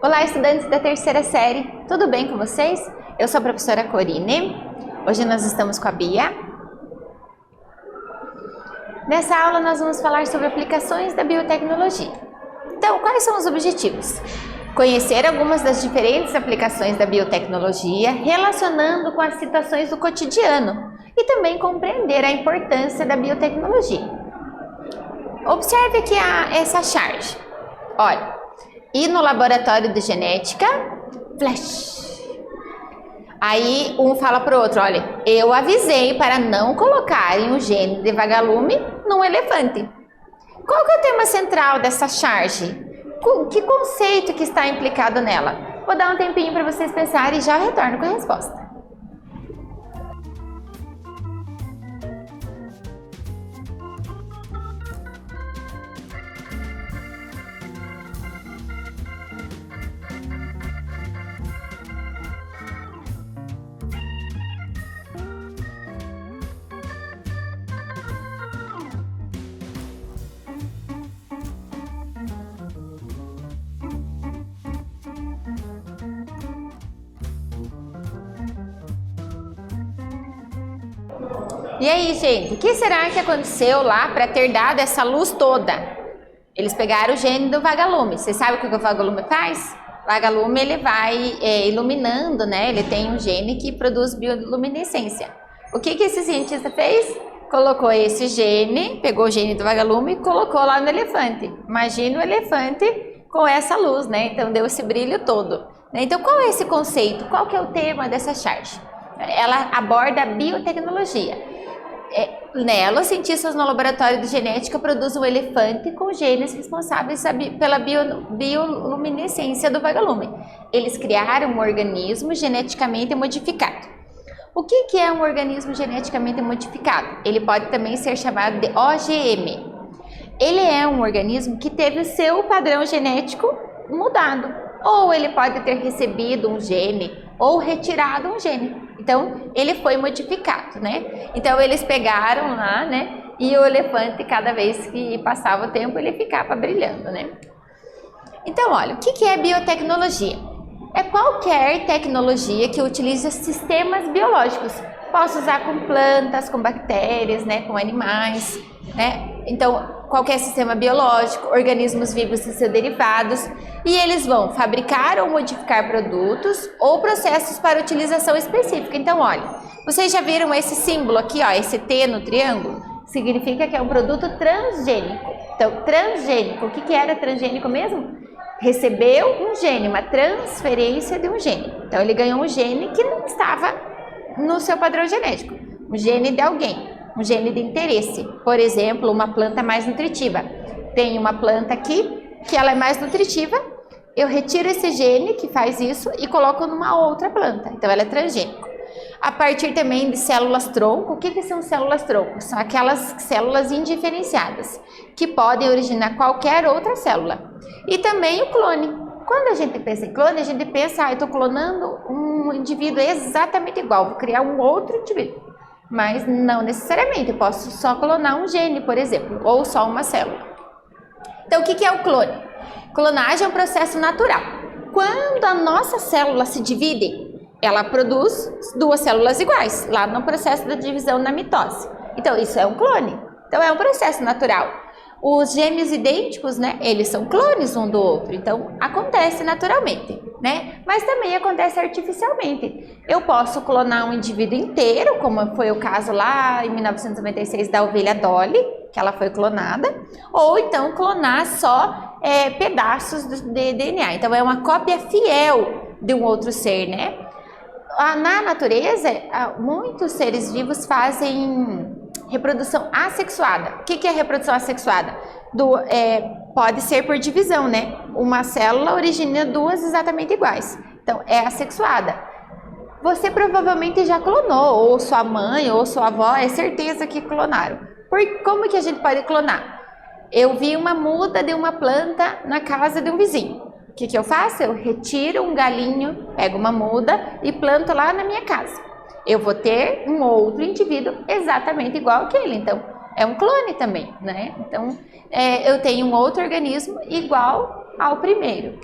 Olá, estudantes da terceira série, tudo bem com vocês? Eu sou a professora Corine, hoje nós estamos com a Bia. Nessa aula nós vamos falar sobre aplicações da biotecnologia. Então, quais são os objetivos? Conhecer algumas das diferentes aplicações da biotecnologia, relacionando com as situações do cotidiano e também compreender a importância da biotecnologia. Observe aqui essa charge. Olha. E no laboratório de genética, flash. Aí um fala para o outro, olha, eu avisei para não colocarem o gene de vagalume num elefante. Qual que é o tema central dessa charge? Que conceito que está implicado nela? Vou dar um tempinho para vocês pensarem e já retorno com a resposta. E aí, gente, o que será que aconteceu lá para ter dado essa luz toda? Eles pegaram o gene do vagalume. Você sabe o que o vagalume faz? O vagalume ele vai iluminando, né? Ele tem um gene que produz bioluminescência. O que esse cientista fez? Colocou esse gene, pegou o gene do vagalume e colocou lá no elefante. Imagina o elefante com essa luz, né? Então deu esse brilho todo. Então qual é esse conceito? Qual que é o tema dessa charge? Ela aborda a biotecnologia. Nela, os cientistas no laboratório de genética produzem um elefante com genes responsáveis pela bioluminescência do vagalume. Eles criaram um organismo geneticamente modificado. O que é um organismo geneticamente modificado? Ele pode também ser chamado de OGM. Ele é um organismo que teve o seu padrão genético mudado. Ou ele pode ter recebido um gene ou retirado um gene. Então, ele foi modificado, né? Então, eles pegaram lá, né? E o elefante, cada vez que passava o tempo, ele ficava brilhando, né? Então, olha, o que é biotecnologia? É qualquer tecnologia que utiliza sistemas biológicos. Posso usar com plantas, com bactérias, né? Com animais, né? Então, qualquer sistema biológico, organismos vivos e seus derivados, e eles vão fabricar ou modificar produtos ou processos para utilização específica. Então, olha, vocês já viram esse símbolo aqui, ó, esse T no triângulo? Significa que é um produto transgênico. Então, transgênico, o que era transgênico mesmo? Recebeu um gene, uma transferência de um gene. Então, ele ganhou um gene que não estava no seu padrão genético, um gene de alguém. Um gene de interesse, por exemplo, uma planta mais nutritiva. Tem uma planta aqui que ela é mais nutritiva, eu retiro esse gene que faz isso e coloco numa outra planta, então ela é transgênico. A partir também de células-tronco, o que são células-tronco? São aquelas células indiferenciadas, que podem originar qualquer outra célula. E também o clone. Quando a gente pensa em clone, a gente pensa, eu estou clonando um indivíduo exatamente igual, vou criar um outro indivíduo. Mas não necessariamente, eu posso só clonar um gene, por exemplo, ou só uma célula. Então, o que é o clone? Clonagem é um processo natural. Quando a nossa célula se divide, ela produz duas células iguais, lá no processo da divisão na mitose. Então, isso é um clone. Então, é um processo natural. Os gêmeos idênticos, né, eles são clones um do outro, então acontece naturalmente, né? Mas também acontece artificialmente. Eu posso clonar um indivíduo inteiro, como foi o caso lá em 1996 da ovelha Dolly, que ela foi clonada, ou então clonar só pedaços de DNA. Então é uma cópia fiel de um outro ser, né? Na natureza, muitos seres vivos fazem reprodução assexuada. O que é reprodução assexuada? Pode ser por divisão, né? Uma célula origina duas exatamente iguais. Então, é assexuada. Você provavelmente já clonou, ou sua mãe, ou sua avó, é certeza que clonaram. Como que a gente pode clonar? Eu vi uma muda de uma planta na casa de um vizinho. O que eu faço? Eu retiro um galinho, pego uma muda e planto lá na minha casa. Eu vou ter um outro indivíduo exatamente igual aquele, então é um clone também, né? Então eu tenho um outro organismo igual ao primeiro.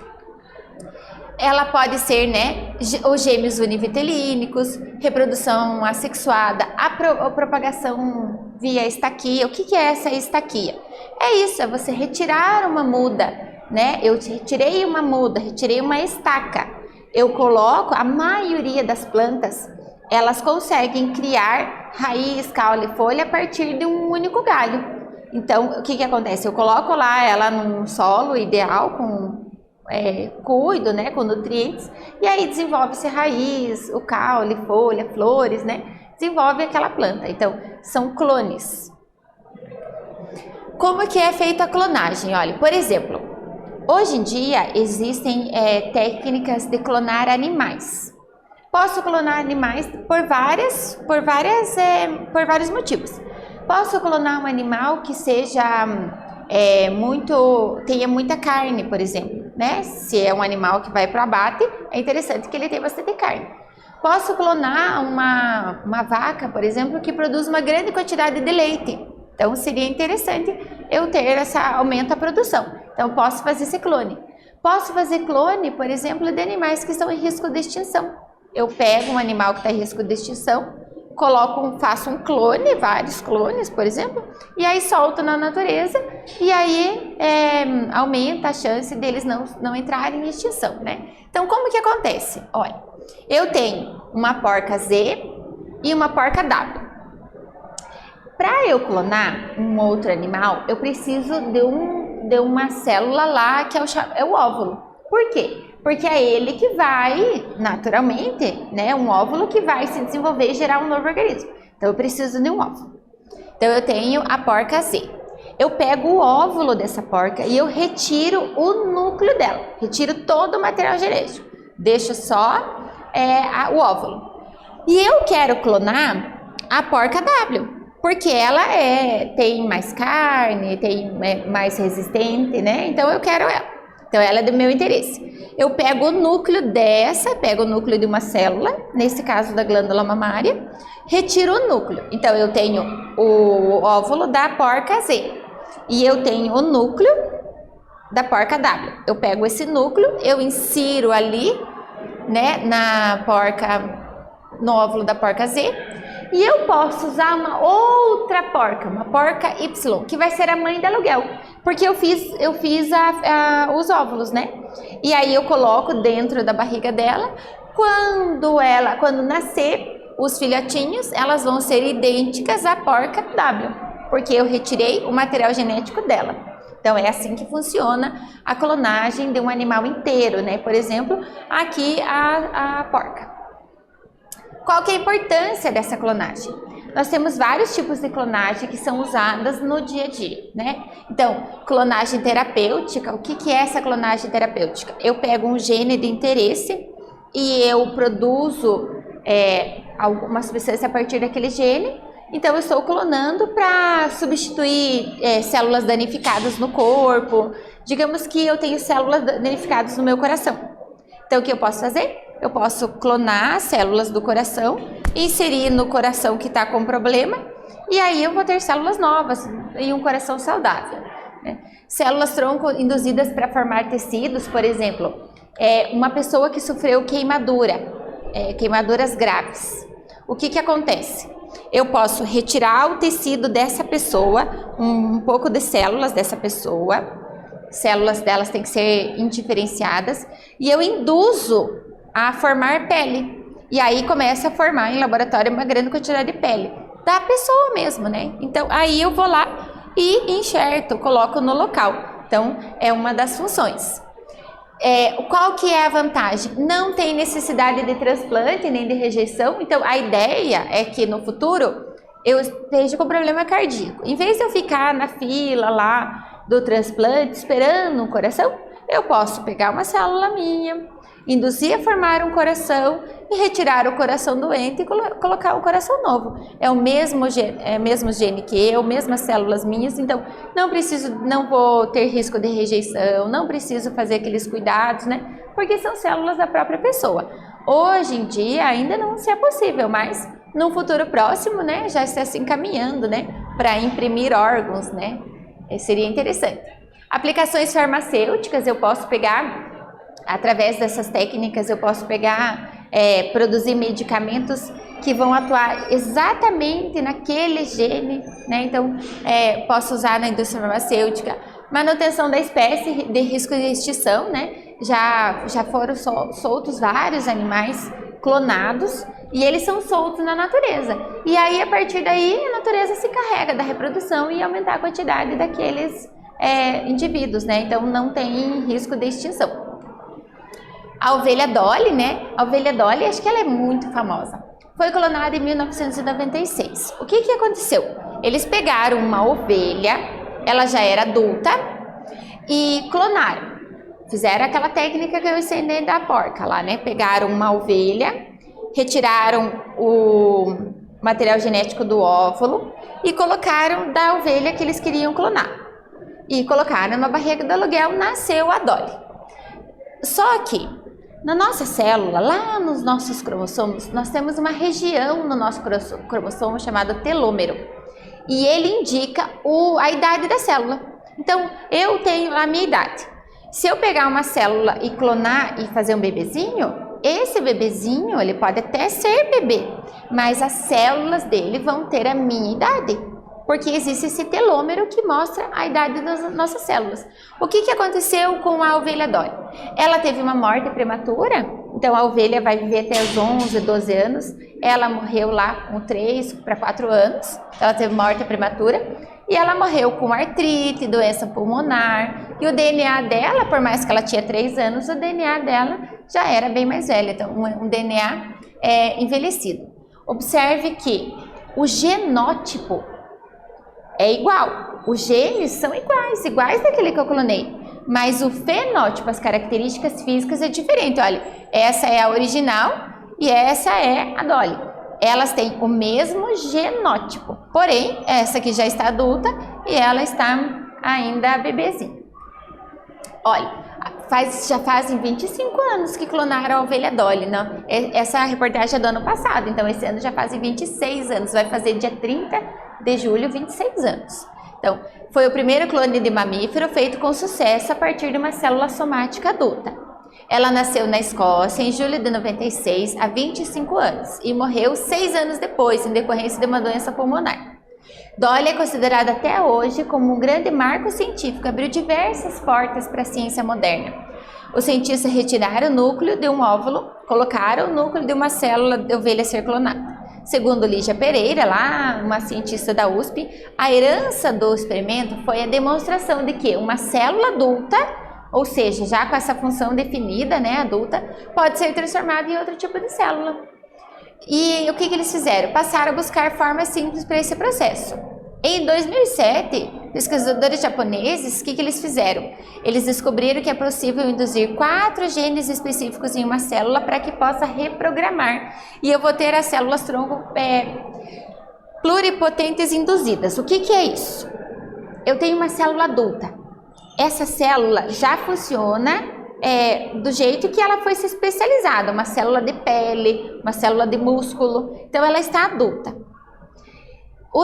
Ela pode ser, né, os gêmeos univitelínicos, reprodução assexuada, a propagação via estaquia. O que é essa estaquia? É isso, é você retirar uma muda, né? Eu retirei uma muda, retirei uma estaca. Eu coloco, a maioria das plantas, elas conseguem criar raiz, caule e folha a partir de um único galho. Então, o que acontece? Eu coloco lá ela num solo ideal, cuido, né, com nutrientes, e aí desenvolve-se raiz, o caule, folha, flores, né, desenvolve aquela planta. Então, são clones. Como que é feita a clonagem? Olha, por exemplo, hoje em dia existem técnicas de clonar animais. Posso clonar animais por vários motivos. Posso clonar um animal que seja tenha muita carne, por exemplo, né? Se é um animal que vai para o abate, é interessante que ele tenha bastante carne. Posso clonar uma vaca, por exemplo, que produz uma grande quantidade de leite. Então, seria interessante eu ter aumento a produção. Então, posso fazer esse clone. Posso fazer clone, por exemplo, de animais que estão em risco de extinção. Eu pego um animal que está em risco de extinção, faço um clone, vários clones, por exemplo, e aí solto na natureza, e aí aumenta a chance deles não entrarem em extinção, né? Então, como que acontece? Olha, eu tenho uma porca Z e uma porca W. Para eu clonar um outro animal, eu preciso de uma célula lá que é o óvulo. Por quê? Porque é ele que vai, naturalmente, né, um óvulo que vai se desenvolver e gerar um novo organismo. Então, eu preciso de um óvulo. Então, eu tenho a porca Z. Eu pego o óvulo dessa porca e eu retiro o núcleo dela. Retiro todo o material genético. Deixo só o óvulo. E eu quero clonar a porca W. Porque ela tem mais carne, mais resistente, né? Então, eu quero ela. Então, ela é do meu interesse. Eu pego o núcleo pego o núcleo de uma célula, nesse caso da glândula mamária, retiro o núcleo. Então, eu tenho o óvulo da porca Z e eu tenho o núcleo da porca W. Eu pego esse núcleo, eu insiro ali, né, no óvulo da porca Z, e eu posso usar uma outra porca, uma porca Y, que vai ser a mãe de aluguel, porque eu fiz os óvulos, né? E aí eu coloco dentro da barriga dela. Quando nascer os filhotinhos, elas vão ser idênticas à porca W, porque eu retirei o material genético dela. Então é assim que funciona a clonagem de um animal inteiro, né? Por exemplo, aqui a porca. Qual que é a importância dessa clonagem? Nós temos vários tipos de clonagem que são usadas no dia a dia, né? Então, clonagem terapêutica. O que é essa clonagem terapêutica? Eu pego um gene de interesse e eu produzo alguma substância a partir daquele gene. Então, eu estou clonando para substituir células danificadas no corpo. Digamos que eu tenho células danificadas no meu coração. Então, o que eu posso fazer? Eu posso clonar células do coração, inserir no coração que está com problema, e aí eu vou ter células novas e um coração saudável, né? Células tronco induzidas para formar tecidos, por exemplo, uma pessoa que sofreu queimaduras graves. O que acontece? Eu posso retirar o tecido dessa pessoa, um pouco de células dessa pessoa, células delas têm que ser indiferenciadas, e eu induzo a formar pele. E aí começa a formar em laboratório uma grande quantidade de pele da pessoa mesmo, né? Então, aí eu vou lá e enxerto, coloco no local. Então, é uma das funções. Qual que é a vantagem? Não tem necessidade de transplante nem de rejeição. Então, a ideia é que no futuro eu esteja com problema cardíaco. Em vez de eu ficar na fila lá do transplante esperando um coração, eu posso pegar uma célula minha, induzir a formar um coração e retirar o coração doente e colocar um coração novo. É o mesmo gene que eu, mesmas células minhas, então não vou ter risco de rejeição, não preciso fazer aqueles cuidados, né? Porque são células da própria pessoa. Hoje em dia ainda não se é possível, mas no futuro próximo, né, já está se encaminhando, né, para imprimir órgãos, né? Seria interessante. Aplicações farmacêuticas, eu posso pegar Através dessas técnicas eu posso pegar, produzir medicamentos que vão atuar exatamente naquele gene, né? Então, posso usar na indústria farmacêutica, manutenção da espécie de risco de extinção, né? Já foram soltos vários animais clonados e eles são soltos na natureza. E aí, a partir daí, a natureza se carrega da reprodução e aumentar a quantidade daqueles indivíduos, né? Então, não tem risco de extinção. A ovelha Dolly, né? A ovelha Dolly, acho que ela é muito famosa. Foi clonada em 1996. O que aconteceu? Eles pegaram uma ovelha, ela já era adulta, e clonaram. Fizeram aquela técnica que eu ensinei da porca lá, né? Pegaram uma ovelha, retiraram o material genético do óvulo e colocaram da ovelha que eles queriam clonar. E colocaram na barriga do aluguel, nasceu a Dolly. Só que na nossa célula, lá nos nossos cromossomos, nós temos uma região no nosso cromossomo chamada telômero. E ele indica a idade da célula. Então, eu tenho a minha idade. Se eu pegar uma célula e clonar e fazer um bebezinho, esse bebezinho, ele pode até ser bebê, mas as células dele vão ter a minha idade. Porque existe esse telômero que mostra a idade das nossas células. O que aconteceu com a ovelha Dolly? Ela teve uma morte prematura, então a ovelha vai viver até os 11, 12 anos. Ela morreu lá com 3 para 4 anos, ela teve morte prematura. E ela morreu com artrite, doença pulmonar. E o DNA dela, por mais que ela tinha 3 anos, o DNA dela já era bem mais velho. Então, um DNA envelhecido. Observe que o genótipo é igual, os genes são iguais daquele que eu clonei, mas o fenótipo, as características físicas é diferente. Olha, essa é a original e essa é a Dolly. Elas têm o mesmo genótipo, porém, essa aqui já está adulta e ela está ainda bebezinha. Olha, já fazem 25 anos que clonaram a ovelha Dolly, não? Essa reportagem é do ano passado, então esse ano já fazem 26 anos, vai fazer dia 30 de julho 26 anos. Então, foi o primeiro clone de mamífero feito com sucesso a partir de uma célula somática adulta. Ela nasceu na Escócia em julho de 96, há 25 anos, e morreu 6 anos depois, em decorrência de uma doença pulmonar. Dolly é considerada até hoje como um grande marco científico, abriu diversas portas para a ciência moderna. Os cientistas retiraram o núcleo de um óvulo, colocaram o núcleo de uma célula de ovelha ser clonada. Segundo Lígia Pereira, lá uma cientista da USP, a herança do experimento foi a demonstração de que uma célula adulta, ou seja, já com essa função definida, né, adulta, pode ser transformada em outro tipo de célula. E o que eles fizeram? Passaram a buscar formas simples para esse processo. Em 2007, pesquisadores japoneses, o que eles fizeram? Eles descobriram que é possível induzir 4 genes específicos em uma célula para que possa reprogramar. E eu vou ter as células tronco pluripotentes induzidas. O que é isso? Eu tenho uma célula adulta. Essa célula já funciona do jeito que ela foi se especializada, uma célula de pele, uma célula de músculo, então ela está adulta.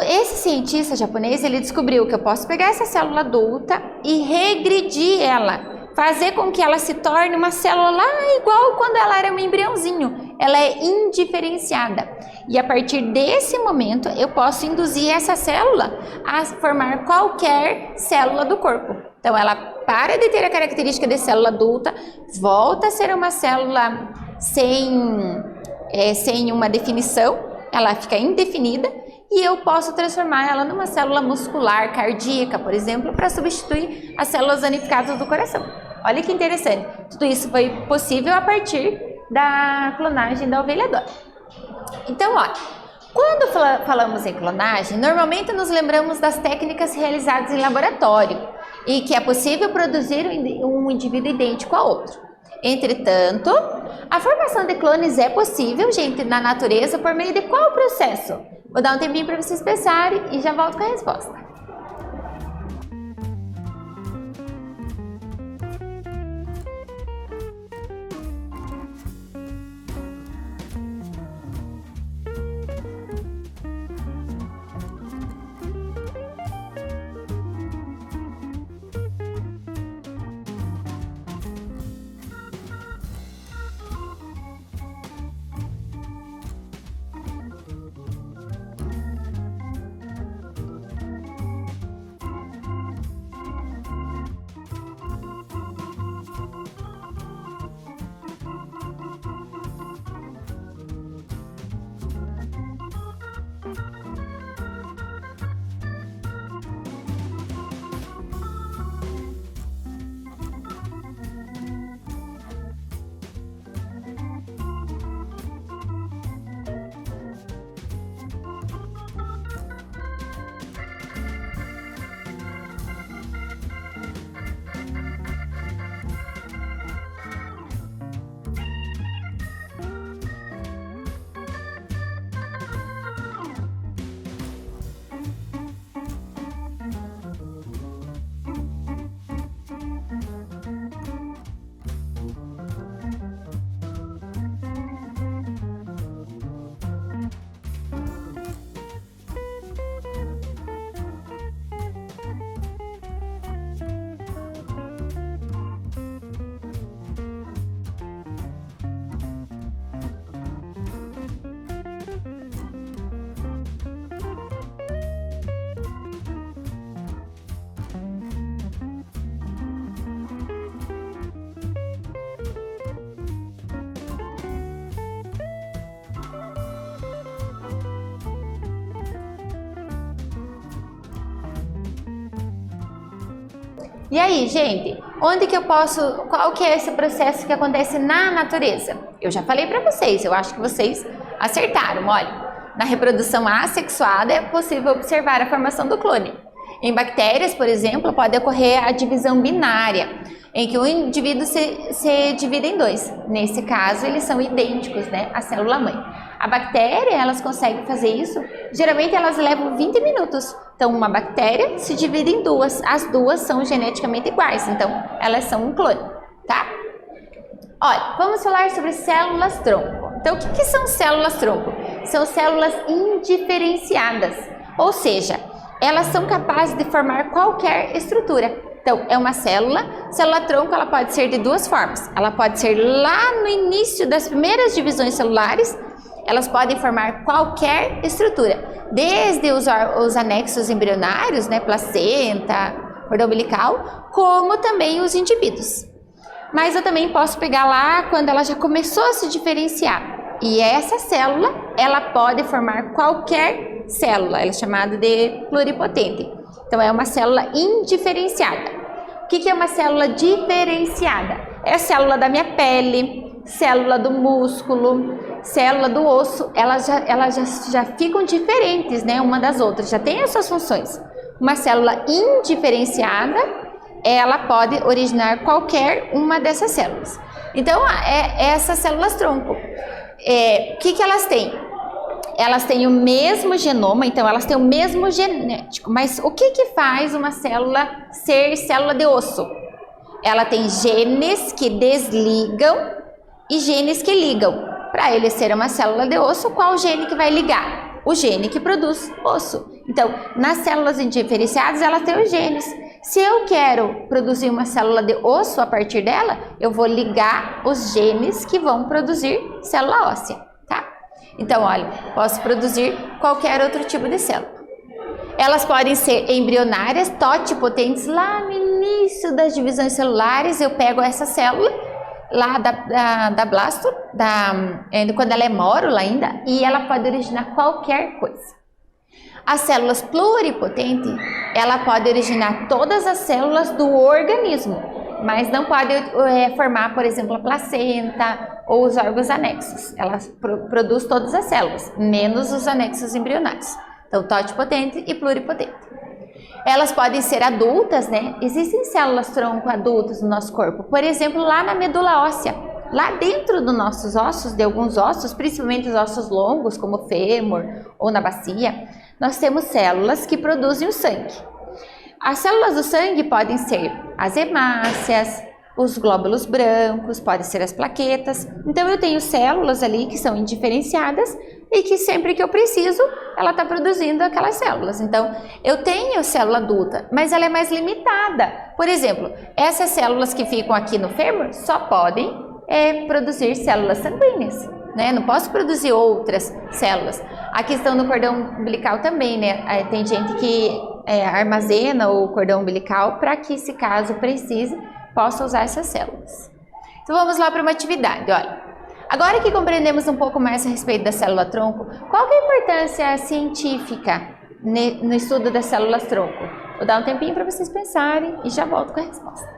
Esse cientista japonês, ele descobriu que eu posso pegar essa célula adulta e regredir ela, fazer com que ela se torne uma célula lá igual quando ela era um embriãozinho, ela é indiferenciada. E a partir desse momento, eu posso induzir essa célula a formar qualquer célula do corpo. Então, ela para de ter a característica de célula adulta, volta a ser uma célula sem uma definição, ela fica indefinida e eu posso transformar ela numa célula muscular, cardíaca, por exemplo, para substituir as células danificadas do coração. Olha que interessante, tudo isso foi possível a partir da clonagem da ovelha Dolly. Então, olha, quando falamos em clonagem, normalmente nos lembramos das técnicas realizadas em laboratório e que é possível produzir um indivíduo idêntico a outro. Entretanto, a formação de clones é possível, gente, na natureza por meio de qual processo? Vou dar um tempinho para vocês pensarem e já volto com a resposta. E aí, gente, onde que eu posso, qual que é esse processo que acontece na natureza? Eu já falei para vocês, eu acho que vocês acertaram, olha. Na reprodução assexuada é possível observar a formação do clone. Em bactérias, por exemplo, pode ocorrer a divisão binária, em que o indivíduo se divide em dois. Nesse caso, eles são idênticos, né, à célula-mãe. A bactéria, elas conseguem fazer isso, geralmente elas levam 20 minutos. Então, uma bactéria se divide em duas, as duas são geneticamente iguais, então elas são um clone, tá? Olha, vamos falar sobre células-tronco. Então, o que são células-tronco? São células indiferenciadas, ou seja, elas são capazes de formar qualquer estrutura. Então, é uma célula-tronco, ela pode ser de duas formas. Ela pode ser lá no início das primeiras divisões celulares, elas podem formar qualquer estrutura, desde os anexos embrionários, né, placenta, cordão umbilical, como também os indivíduos. Mas eu também posso pegar lá quando ela já começou a se diferenciar. E essa célula, ela pode formar qualquer célula, ela é chamada de pluripotente. Então, é uma célula indiferenciada. O que é uma célula diferenciada? É a célula da minha pele, célula do músculo, célula do osso. Elas já ficam diferentes, né, uma das outras, já tem as suas funções. Uma célula indiferenciada, ela pode originar qualquer uma dessas células. Então, essas células-tronco, o que elas têm? Elas têm o mesmo genoma, então elas têm o mesmo genético. Mas o que faz uma célula ser célula de osso? Ela tem genes que desligam e genes que ligam. Para ele ser uma célula de osso, qual gene que vai ligar? O gene que produz osso. Então, nas células indiferenciadas, elas têm os genes. Se eu quero produzir uma célula de osso a partir dela, eu vou ligar os genes que vão produzir célula óssea, tá? Então, olha, posso produzir qualquer outro tipo de célula. Elas podem ser embrionárias, totipotentes. Lá no início das divisões celulares, eu pego essa célula, lá da blasto, quando ela é mórula ainda, e ela pode originar qualquer coisa. As células pluripotentes, ela pode originar todas as células do organismo, mas não pode formar, por exemplo, a placenta ou os órgãos anexos. Ela produz todas as células, menos os anexos embrionários. Então, totipotente e pluripotente. Elas podem ser adultas, né? Existem células-tronco adultas no nosso corpo, por exemplo, lá na medula óssea. Lá dentro dos nossos ossos, de alguns ossos, principalmente os ossos longos, como o fêmur ou na bacia, nós temos células que produzem o sangue. As células do sangue podem ser as hemácias, os glóbulos brancos, podem ser as plaquetas. Então, eu tenho células ali que são indiferenciadas e que sempre que eu preciso, ela está produzindo aquelas células. Então, eu tenho célula adulta, mas ela é mais limitada. Por exemplo, essas células que ficam aqui no fêmur só podem produzir células sanguíneas, né? Não posso produzir outras células. A questão do cordão umbilical também, né? Tem gente que armazena o cordão umbilical para que, se caso precise, possa usar essas células. Então, vamos lá para uma atividade, olha. Agora que compreendemos um pouco mais a respeito da célula-tronco, qual que é a importância científica no estudo das células-tronco? Vou dar um tempinho para vocês pensarem e já volto com a resposta.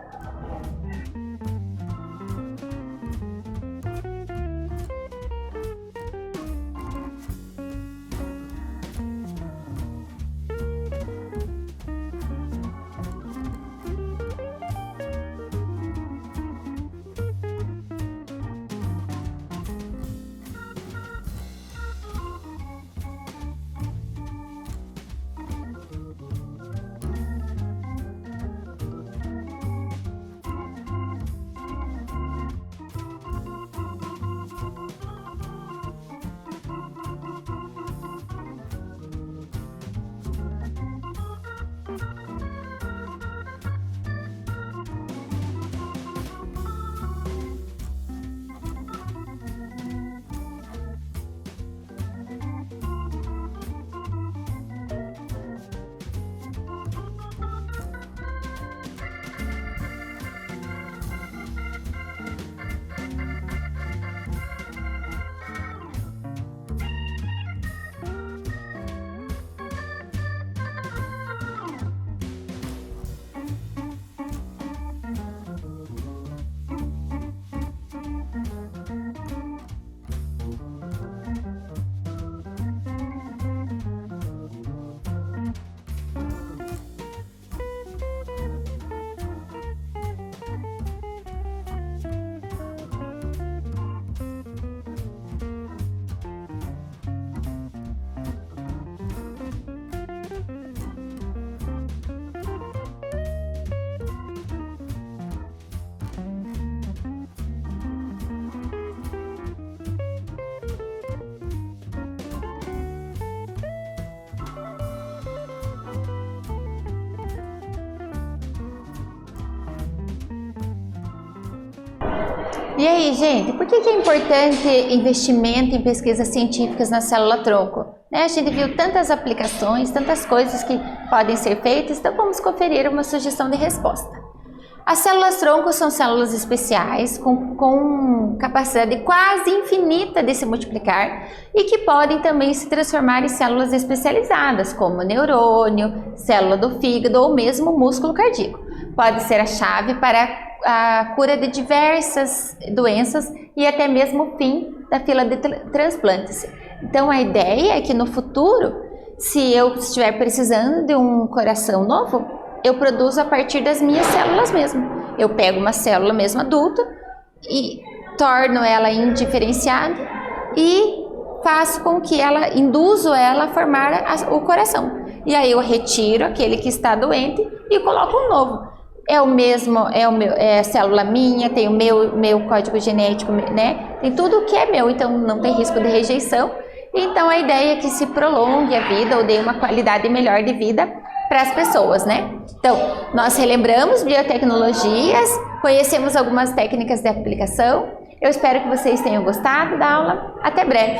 E aí, gente, por que é importante investimento em pesquisas científicas na célula-tronco? Né? A gente viu tantas aplicações, tantas coisas que podem ser feitas, então vamos conferir uma sugestão de resposta. As células-tronco são células especiais com capacidade quase infinita de se multiplicar e que podem também se transformar em células especializadas, como neurônio, célula do fígado ou mesmo músculo cardíaco. Pode ser a chave para a cura de diversas doenças e até mesmo o fim da fila de transplantes. Então a ideia é que no futuro, se eu estiver precisando de um coração novo, eu produzo a partir das minhas células mesmo. Eu pego uma célula mesmo adulta e torno ela indiferenciada e faço com que induzo ela a formar o coração. E aí eu retiro aquele que está doente e coloco um novo. É a célula minha, tem o meu código genético, né? Tem tudo o que é meu, então não tem risco de rejeição. Então a ideia é que se prolongue a vida ou dê uma qualidade melhor de vida para as pessoas, né? Então, nós relembramos biotecnologias, conhecemos algumas técnicas de aplicação. Eu espero que vocês tenham gostado da aula. Até breve!